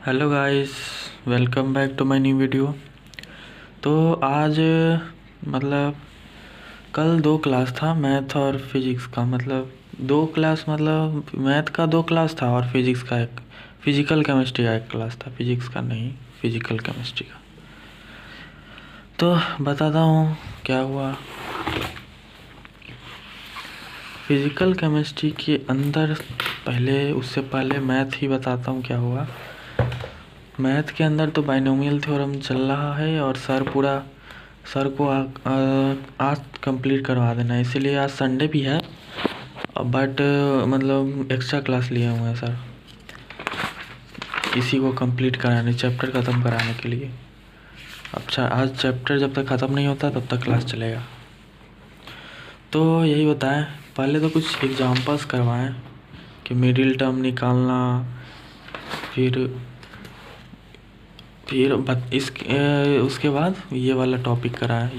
Hello guys, welcome back to my new video. तो आज मतलब कल दो क्लास था, मैथ और फिजिक्स का। मतलब दो क्लास, मतलब मैथ का दो क्लास था और फिजिक्स का एक, फिजिकल केमिस्ट्री का एक क्लास था। फिजिक्स का नहीं, फिजिकल केमिस्ट्री का। तो बताता हूँ क्या हुआ। फिजिकल केमिस्ट्री के अंदर उससे पहले मैथ ही बताता हूँ क्या हुआ। मैथ के अंदर तो बाइनोमियल थ्योरम चल रहा है और सर को आज कंप्लीट करवा देना है, इसीलिए आज संडे भी है। बट मतलब एक्स्ट्रा क्लास लिए हुए हैं सर, इसी को कंप्लीट कराने, चैप्टर ख़त्म कराने के लिए। अच्छा, आज चैप्टर जब तक ख़त्म नहीं होता तब तक क्लास चलेगा। तो यही बताएं, पहले तो कुछ एग्जांपल्स करवाएं कि मिडिल टर्म निकालना, फिर उसके बाद ये वाला टॉपिक कराएं,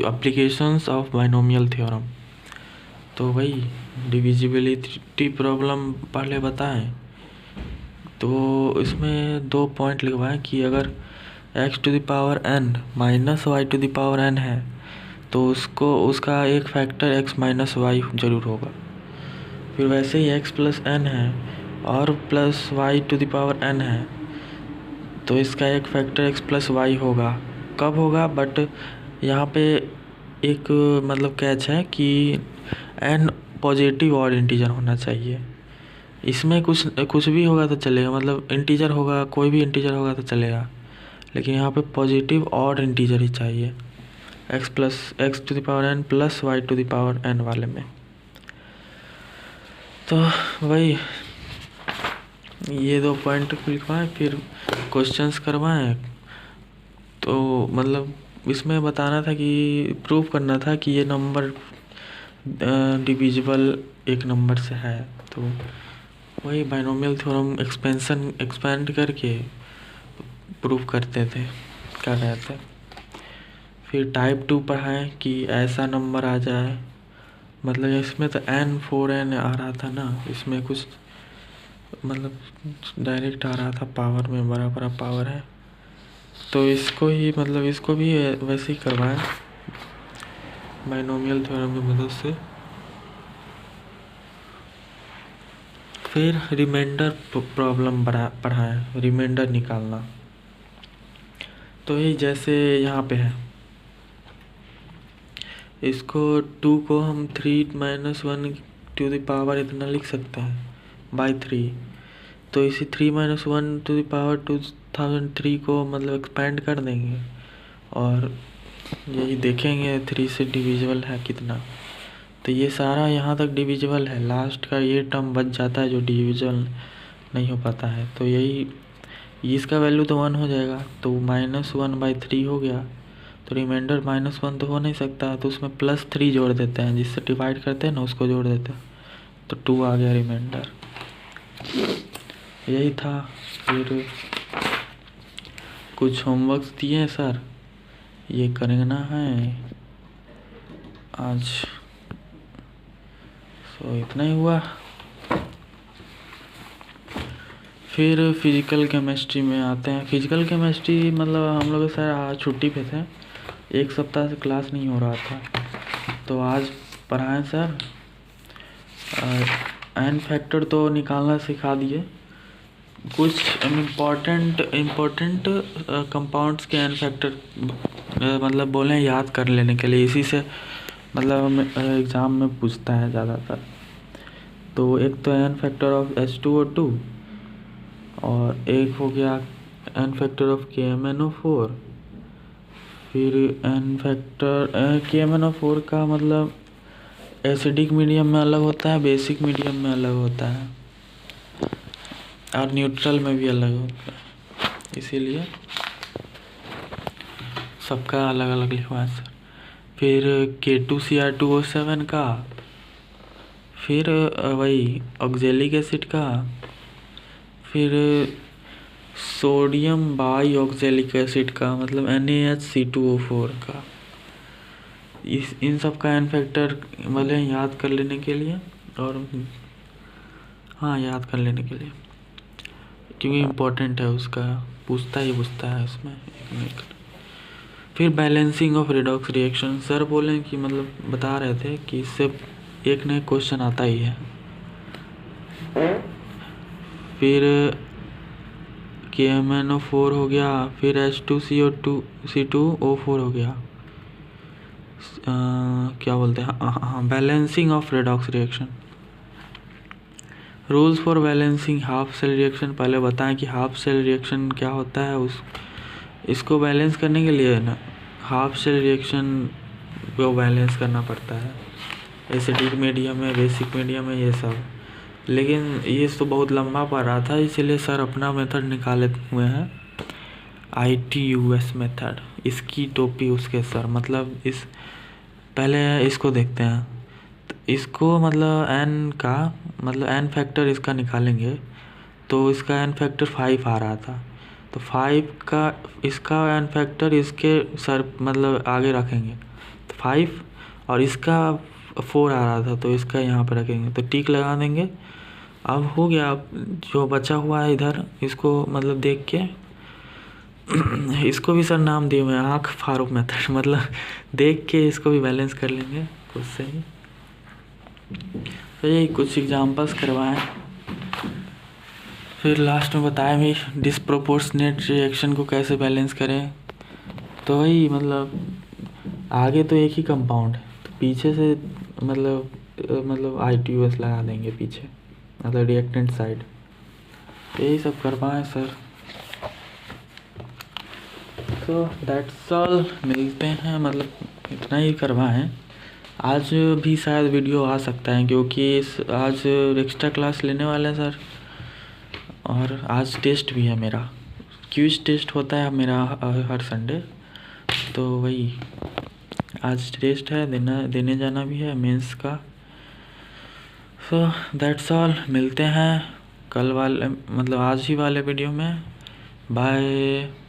एप्लीकेशंस ऑफ बाइनोमियल थ्योरम। तो भाई डिविजिबिलिटी प्रॉब्लम पहले बताएं। तो इसमें दो पॉइंट लिखवाएं कि अगर x⁴n माइनस y⁴n है तो उसका एक फैक्टर x माइनस वाई ज़रूर होगा। फिर वैसे ही x प्लस n है और प्लस y⁴n है तो इसका एक फैक्टर x प्लस वाई होगा। कब होगा, बट यहाँ पे एक मतलब कैच है कि n पॉजिटिव और इंटीजर होना चाहिए। इसमें कुछ भी होगा तो चलेगा, मतलब इंटीजर होगा, कोई भी इंटीजर होगा तो चलेगा, लेकिन यहाँ पे पॉजिटिव और इंटीजर ही चाहिए x⁴n प्लस y⁴n वाले में। तो वही ये दो पॉइंट लिखवाएं, फिर क्वेश्चंस करवाएं। तो मतलब इसमें बताना था कि प्रूव करना था कि ये नंबर डिविजिबल एक नंबर से है। तो वही बाइनोमियल थ्योरम एक्सपेंड करके प्रूव करते थे, कर रहे थे। फिर टाइप 2 पढ़ाएं कि ऐसा नंबर आ जाए, मतलब इसमें तो n4n आ रहा था ना, इसमें कुछ मतलब डायरेक्ट आ रहा था पावर में, बड़ा बड़ा पावर है। तो इसको भी वैसे ही करवाएं बाइनोमियल थ्योरम की मदद से। फिर रिमाइंडर प्रॉब्लम पढ़ाएं, रिमाइंडर निकालना। तो ये जैसे यहाँ पे है, इसको 2 को हम 3 - 1 टू द पावर इतना लिख सकते हैं बाई 3। तो इसी 3 - 1 टू द पावर 2003 को मतलब एक्सपेंड कर देंगे और यही देखेंगे 3 से डिविजिबल है कितना। तो ये सारा यहाँ तक डिविजिबल है, लास्ट का ये टर्म बच जाता है जो डिविजिबल नहीं हो पाता है। तो यही इसका वैल्यू तो 1 हो जाएगा, तो -1/3 हो गया। तो रिमाइंडर -1 तो हो नहीं सकता, तो उसमें +3 जोड़ देते हैं, जिससे डिवाइड करते हैं ना उसको जोड़ देते हैं, तो 2 आ गया रिमाइंडर। यही था। फिर कुछ होमवर्क्स दिए हैं सर, ये करना है आज। सो इतना ही हुआ। फिर फिजिकल केमिस्ट्री में आते हैं। फिजिकल केमिस्ट्री मतलब हम लोग सर आज छुट्टी पे थे, एक सप्ताह से क्लास नहीं हो रहा था, तो आज पढ़ाएं सर। n फैक्टर तो निकालना सिखा दिए, कुछ इम्पोर्टेंट कंपाउंड्स के n फैक्टर मतलब बोले याद कर लेने के लिए, इसी से मतलब एग्ज़ाम में पूछता है ज़्यादातर। तो एक तो n फैक्टर ऑफ H2O2 और एक हो गया n फैक्टर ऑफ KMnO4। फिर n फैक्टर KMnO4 का मतलब एसिडिक मीडियम में अलग होता है, बेसिक मीडियम में अलग होता है और न्यूट्रल में भी अलग होता है, इसीलिए सबका अलग अलग लिखवा सर। फिर K2Cr2O7 का, फिर वही ऑक्जेलिक एसिड का, फिर सोडियम बाई ऑक्जेलिक एसिड का मतलब NaHC2O4 का। इन सब का n फैक्टर मतलब याद कर लेने के लिए, और हाँ याद कर लेने के लिए क्योंकि इम्पोर्टेंट है उसका, पूछता है इसमें एक न एक। फिर balancing of redox reaction, sir बोले कि मतलब बता रहे थे कि इससे एक न एक क्वेश्चन आता ही है। फिर KMnO4 हो गया, फिर H2CO2C2O4 हो गया। क्या बोलते हैं, हाँ balancing of redox reaction. Rules for balancing half cell reaction, पहले बताएं कि हाफ सेल रिएक्शन क्या होता है। इसको बैलेंस करने के लिए ना हाफ सेल रिएक्शन को बैलेंस करना पड़ता है, एसिडिक मीडियम है, बेसिक मीडियम है, ये सब। लेकिन ये तो बहुत लंबा पड़ रहा था, इसलिए सर अपना मेथड निकाले हुए हैं, ITUS मेथड। इसकी टोपी उसके सर, मतलब इस पहले इसको देखते हैं। तो इसको मतलब n फैक्टर इसका निकालेंगे, तो इसका n फैक्टर 5 आ रहा था, तो 5 का इसका n फैक्टर इसके सर मतलब आगे रखेंगे, तो 5, और इसका 4 आ रहा था, तो इसका यहाँ पर रखेंगे, तो टिक लगा देंगे। अब हो गया। अब जो बचा हुआ है इधर, इसको मतलब देख के इसको भी सर नाम दिए हुए हैं आँख फारूक मेथड, मतलब देख के इसको भी बैलेंस कर लेंगे खुद से ही। तो यही कुछ एग्जांपल्स करवाएं, फिर लास्ट में बताएं भी डिस्प्रोपोर्शनेट रिएक्शन को कैसे बैलेंस करें। तो वही मतलब आगे तो एक ही कंपाउंड है, तो पीछे से मतलब ITUS लगा देंगे पीछे, मतलब रिएक्टेंट साइड। यही सब करवाएं सर। तो दैट्स ऑल, मिलते हैं, मतलब इतना ही करवाएं। आज भी शायद वीडियो आ सकता है, क्योंकि आज एक्स्ट्रा क्लास लेने वाले हैं सर, और आज टेस्ट भी है मेरा, क्विज टेस्ट होता है मेरा हर संडे। तो वही आज टेस्ट है, देने जाना भी है मेंस का। सो दैट्स ऑल, मिलते हैं कल वाले मतलब आज ही वाले वीडियो में। बाय।